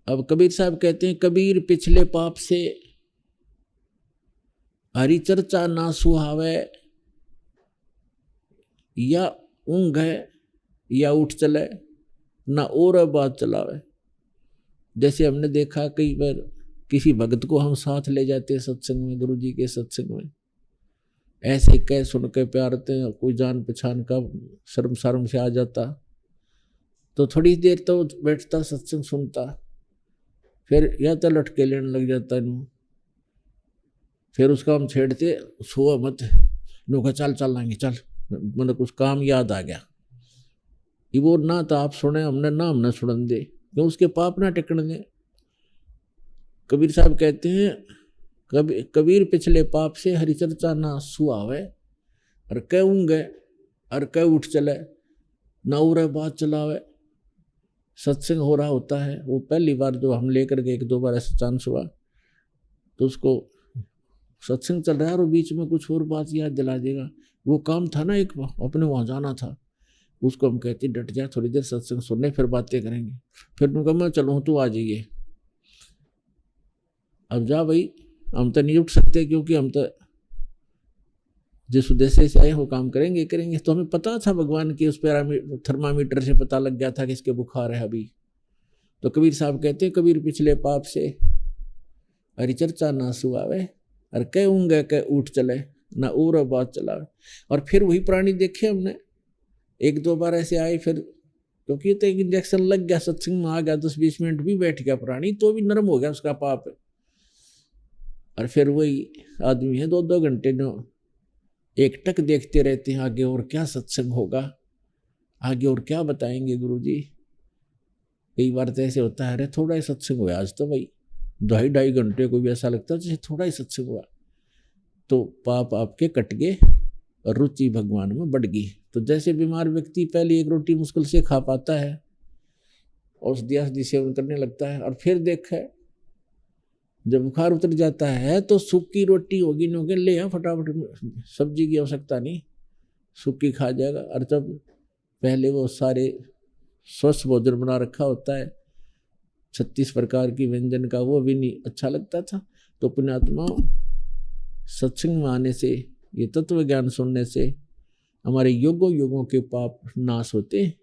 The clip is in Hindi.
अब कबीर साहब कहते हैं, कबीर पिछले पाप से हरि चर्चा ना सुहावे, या ऊँघ है या उठ चले, ना और बात चलावे। जैसे हमने देखा कई बार किसी भक्त को हम साथ ले जाते हैं सत्संग में, गुरु जी के सत्संग में, ऐसे कह सुन के प्यारते हैं, कोई जान पहचान का शर्म शर्म से आ जाता, तो थोड़ी देर तो बैठता सत्संग सुनता, फिर या तो लटके लेने लग जाता नू, फिर उसका हम छेड़ते, सोआ मत नू का, चल चल लाएंगे चल, मतलब कुछ काम याद आ गया, ये वो ना तो आप सुने हमने ना हमने सुनन दे, क्यों उसके पाप ना टिकने दे। कबीर साहब कहते हैं, कबीर पिछले पाप से हरिचर्चा ना सुहावे, और कह ऊँगे और कह उठ चले, ना उरे बात चलावे। सत्संग हो रहा होता है, वो पहली बार जो हम लेकर के 1-2 बार ऐसा चांस हुआ, तो उसको सत्संग चल रहा है और बीच में कुछ और बात याद दिला देगा, वो काम था ना एक अपने वहाँ जाना था, उसको हम कहते डट जा, थोड़ी देर सत्संग सुनने फिर बातें करेंगे। फिर उनका मैं चलूँ तू आ जाइए, अब जा भाई, हम तो नहीं उठ सकते क्योंकि हम तो जिस उद्देश्य से आए वो काम करेंगे करेंगे। तो हमें पता था भगवान की उस थर्मामीटर से पता लग गया था कि इसके बुखार है अभी। तो कबीर साहब कहते हैं, कबीर पिछले पाप से हरिचर्चा ना सुहावे, और कह ऊँगे कह उठ चले, ना और बात चलावे। और फिर वही प्राणी देखे हमने, 1-2 बार ऐसे आए, फिर क्योंकि तो एक इंजेक्शन लग गया, सत्संग में आ गया, 10-20 मिनट भी बैठ गया प्राणी, तो भी नरम हो गया उसका पाप। और फिर वही आदमी है 2-2 घंटे जो एक टक देखते रहते हैं, आगे और क्या सत्संग होगा, आगे और क्या बताएंगे गुरुजी। कई बार तो ऐसे होता है, अरे थोड़ा ही सत्संग हुआ आज तो भाई, 2.5 घंटे को भी ऐसा लगता है जैसे थोड़ा ही सत्संग हुआ। तो पाप आपके कट गए और रुचि भगवान में बढ़ गई। तो जैसे बीमार व्यक्ति पहले 1 रोटी मुश्किल से खा पाता है, औषधि सेवन करने लगता है, और फिर देखा जब बुखार उतर जाता है तो सूखी रोटी होगी नहीं होगी, ले आ फटाफट, सब्जी की आवश्यकता नहीं, सूखी खा जाएगा। और जब पहले वो सारे स्वस्थ भोजन बना रखा होता है 36 प्रकार की व्यंजन का, वो भी नहीं अच्छा लगता था। तो पुण्यात्मा, सत्संग में आने से, ये तत्व ज्ञान सुनने से हमारे युगों युगों के पाप नाश होते हैं।